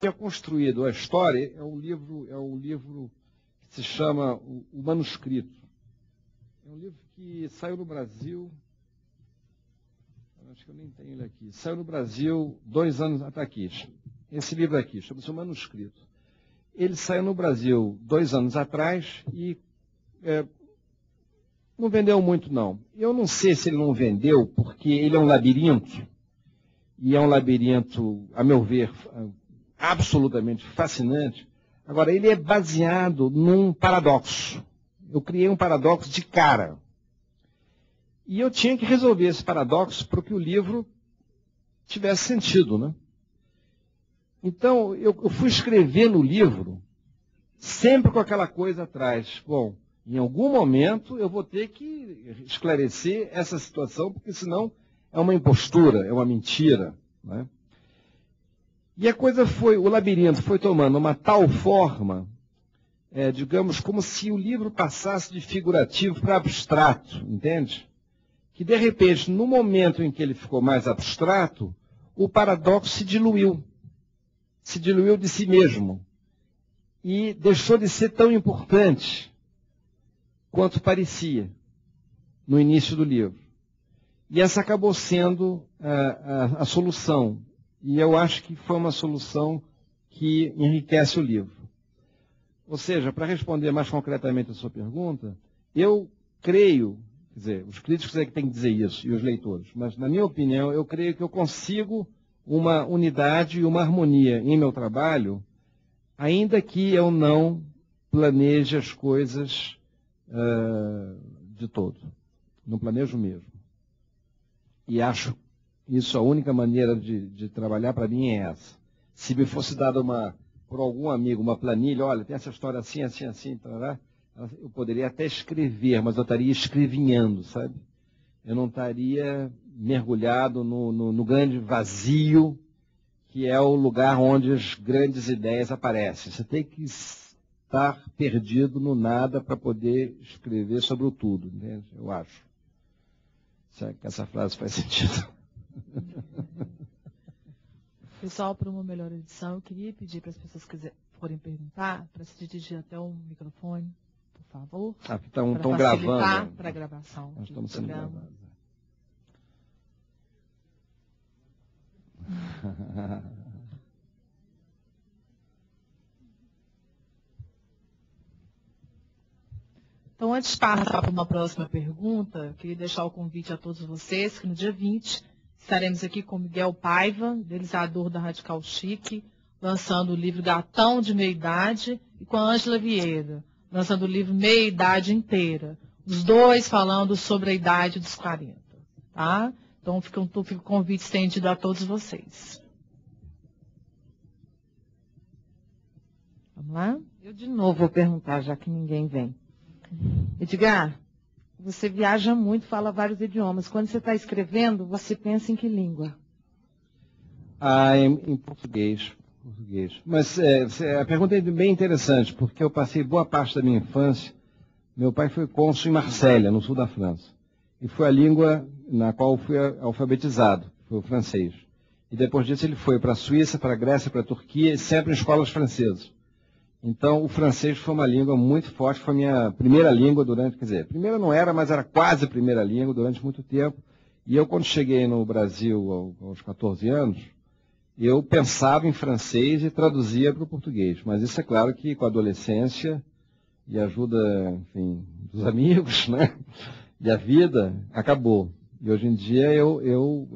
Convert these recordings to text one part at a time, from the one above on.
é construído a história é um livro que se chama O Manuscrito. É um livro que saiu no Brasil, acho que eu nem tenho ele aqui, saiu no Brasil 2 anos, está aqui, esse livro aqui, chama-se O Manuscrito. Ele saiu no Brasil 2 anos atrás e não vendeu muito, não. Eu não sei se ele não vendeu, porque ele é um labirinto, e é um labirinto, a meu ver, absolutamente fascinante. Agora, ele é baseado num paradoxo. Eu criei um paradoxo de cara. E eu tinha que resolver esse paradoxo para que o livro tivesse sentido, né? Então, eu fui escrever no livro sempre com aquela coisa atrás. Bom, em algum momento eu vou ter que esclarecer essa situação, porque senão é uma impostura, é uma mentira, né? E a coisa foi, o labirinto foi tomando uma tal forma, digamos, como se o livro passasse de figurativo para abstrato, entende? Que de repente, no momento em que ele ficou mais abstrato, o paradoxo se diluiu de si mesmo e deixou de ser tão importante quanto parecia no início do livro. E essa acabou sendo a solução. E eu acho que foi uma solução que enriquece o livro. Ou seja, para responder mais concretamente a sua pergunta, eu creio, quer dizer, os críticos é que têm que dizer isso, e os leitores, mas na minha opinião, eu creio que eu consigo uma unidade e uma harmonia em meu trabalho, ainda que eu não planeje as coisas de todo. Não planejo mesmo. E acho isso a única maneira de trabalhar para mim é essa. Se me fosse dada por algum amigo uma planilha, olha, tem essa história assim, assim, assim, tarará, eu poderia até escrever, mas eu estaria escrevinhando, sabe? Eu não estaria mergulhado no grande vazio, que é o lugar onde as grandes ideias aparecem. Você tem que estar perdido no nada para poder escrever sobre o tudo, entende? Eu acho. Será que essa frase faz sentido? Pessoal, para uma melhor edição, eu queria pedir para as pessoas que forem perguntar, para se dirigir até um microfone, por favor. Estão gravando. Para a gravação. Nós estamos sendo gravados. Então, antes de passar para uma próxima pergunta, eu queria deixar o convite a todos vocês que no dia 20 estaremos aqui com Miguel Paiva, idealizador da Radical Chic, lançando o livro Gatão de Meia Idade, e com a Ângela Vieira, lançando o livro Meia Idade Inteira. Os dois falando sobre a idade dos 40. Tá? Então, fica o convite estendido a todos vocês. Vamos lá? Eu de novo vou perguntar, já que ninguém vem. Edgar, você viaja muito, fala vários idiomas. Quando você está escrevendo, você pensa em que língua? Em português. Mas a pergunta é bem interessante, porque eu passei boa parte da minha infância. Meu pai foi cônsul em Marselha, no sul da França. E foi a língua na qual fui alfabetizado, foi o francês. E depois disso ele foi para a Suíça, para a Grécia, para a Turquia, sempre em escolas francesas. Então, o francês foi uma língua muito forte, foi a minha primeira língua durante, quer dizer, primeira não era, mas era quase a primeira língua durante muito tempo. E eu, quando cheguei no Brasil aos 14 anos, eu pensava em francês e traduzia para o português. Mas isso é claro que com a adolescência e a ajuda, enfim, dos amigos, né, e a vida, acabou. E hoje em dia eu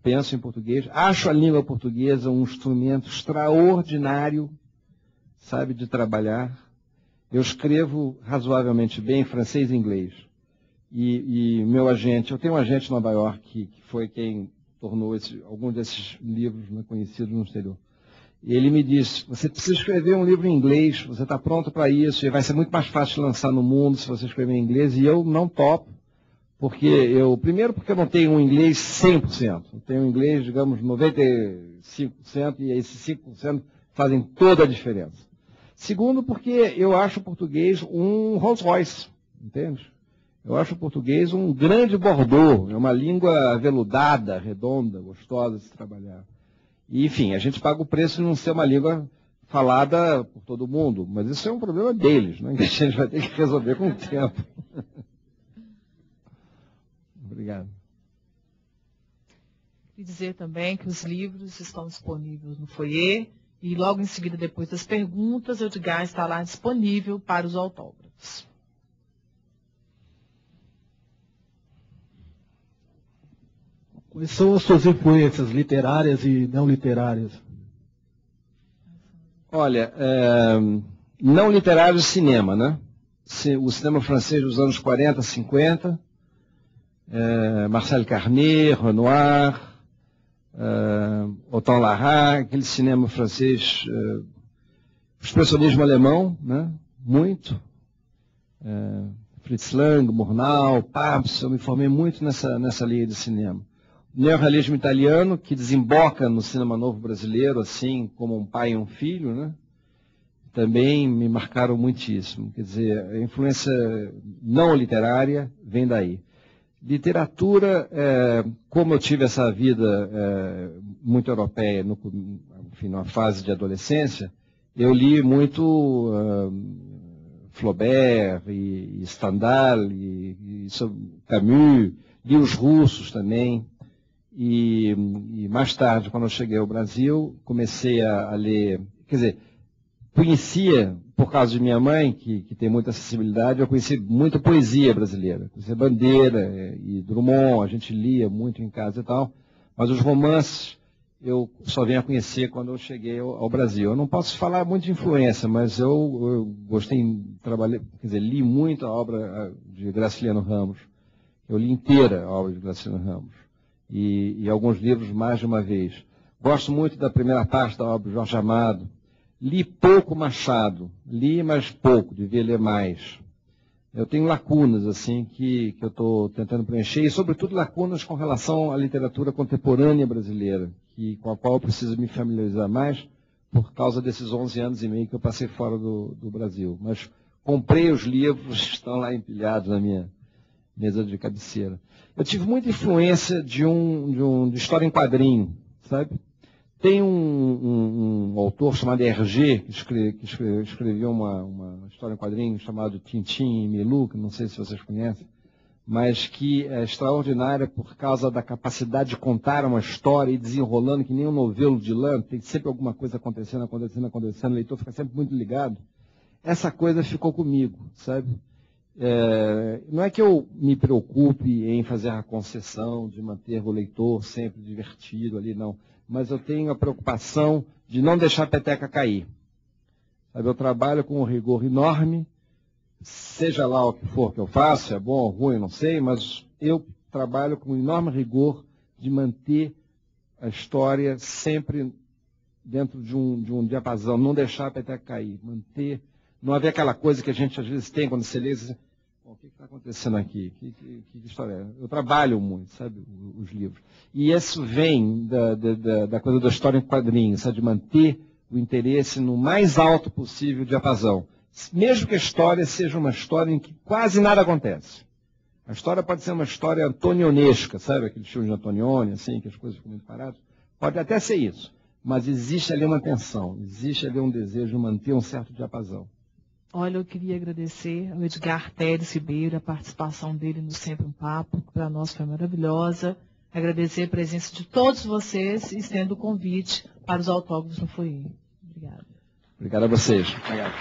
penso em português, acho a língua portuguesa um instrumento extraordinário, sabe, de trabalhar. Eu escrevo razoavelmente bem francês e inglês. E meu agente, eu tenho um agente em Nova York que foi quem tornou alguns desses livros, né, conhecidos no exterior. E ele me disse, você precisa escrever um livro em inglês, você está pronto para isso, e vai ser muito mais fácil de lançar no mundo se você escrever em inglês, e eu não topo, primeiro porque eu não tenho um inglês 100%, eu tenho um inglês, digamos, 95%, e esses 5% fazem toda a diferença. Segundo, porque eu acho o português um Rolls Royce, entende? Eu acho o português um grande Bordeaux, é uma língua aveludada, redonda, gostosa de se trabalhar. E, enfim, a gente paga o preço de não ser uma língua falada por todo mundo, mas isso é um problema deles, né? Que a gente vai ter que resolver com o tempo. Obrigado. E dizer também que os livros estão disponíveis no foyer e logo em seguida, depois das perguntas, o Edgar está lá disponível para os autógrafos. Quais são as suas influências literárias e não literárias? Olha, não literário, cinema, né? O cinema francês dos anos 40, 50, Marcel Carné, Renoir, Autant Lara, aquele cinema francês, expressionismo alemão, né? Muito. Fritz Lang, Murnau, Pabst, eu me formei muito nessa linha de cinema. Neorrealismo italiano, que desemboca no cinema novo brasileiro, assim como um pai e um filho, né? Também me marcaram muitíssimo. Quer dizer, a influência não literária vem daí. Literatura, como eu tive essa vida muito europeia, enfim, numa fase de adolescência, eu li muito Flaubert e Stendhal, e Camus, li os russos também. E mais tarde, quando eu cheguei ao Brasil, comecei a ler, quer dizer, conhecia, por causa de minha mãe, que tem muita acessibilidade, eu conheci muita poesia brasileira. Conheci Bandeira e Drummond, a gente lia muito em casa e tal, mas os romances eu só vim a conhecer quando eu cheguei ao Brasil. Eu não posso falar muito de influência, mas eu gostei, trabalhei, quer dizer, li muito a obra de Graciliano Ramos. Eu li inteira a obra de Graciliano Ramos. E alguns livros mais de uma vez. Gosto muito da primeira parte da obra de Jorge Amado. Li pouco Machado, li mas pouco, devia ler mais. Eu tenho lacunas assim que eu estou tentando preencher, e sobretudo lacunas com relação à literatura contemporânea brasileira, com a qual eu preciso me familiarizar mais por causa desses 11 anos e meio que eu passei fora do Brasil. Mas comprei os livros, estão lá empilhados na minha mesa de cabeceira. Eu tive muita influência de história em quadrinho, sabe? Tem um autor chamado Hergé, que escreveu uma história em quadrinho chamada Tintin e Milou, que não sei se vocês conhecem, mas que é extraordinária por causa da capacidade de contar uma história e desenrolando que nem um novelo de lã, tem sempre alguma coisa acontecendo, o leitor fica sempre muito ligado. Essa coisa ficou comigo, sabe? Não é que eu me preocupe em fazer a concessão de manter o leitor sempre divertido ali, não. Mas eu tenho a preocupação de não deixar a peteca cair. Sabe, eu trabalho com um rigor enorme, seja lá o que for que eu faço, é bom ou ruim, não sei, mas eu trabalho com um enorme rigor de manter a história sempre dentro de um diapasão, não deixar a peteca cair, manter, não haver aquela coisa que a gente às vezes tem quando você lê, você diz, o que está acontecendo aqui? Que história é? Eu trabalho muito, sabe, os livros. E isso vem da coisa da história em quadrinhos, sabe, de manter o interesse no mais alto possível diapasão. Mesmo que a história seja uma história em que quase nada acontece. A história pode ser uma história antonionesca, sabe, aquele filme de Antonioni, assim, que as coisas ficam muito paradas. Pode até ser isso. Mas existe ali uma tensão, existe ali um desejo de manter um certo diapasão. Olha, eu queria agradecer ao Edgar Teres Ribeiro, a participação dele no Sempre um Papo, que para nós foi maravilhosa. Agradecer a presença de todos vocês e estendo o convite para os autógrafos no foyer. Obrigada. Obrigado a vocês. Obrigado.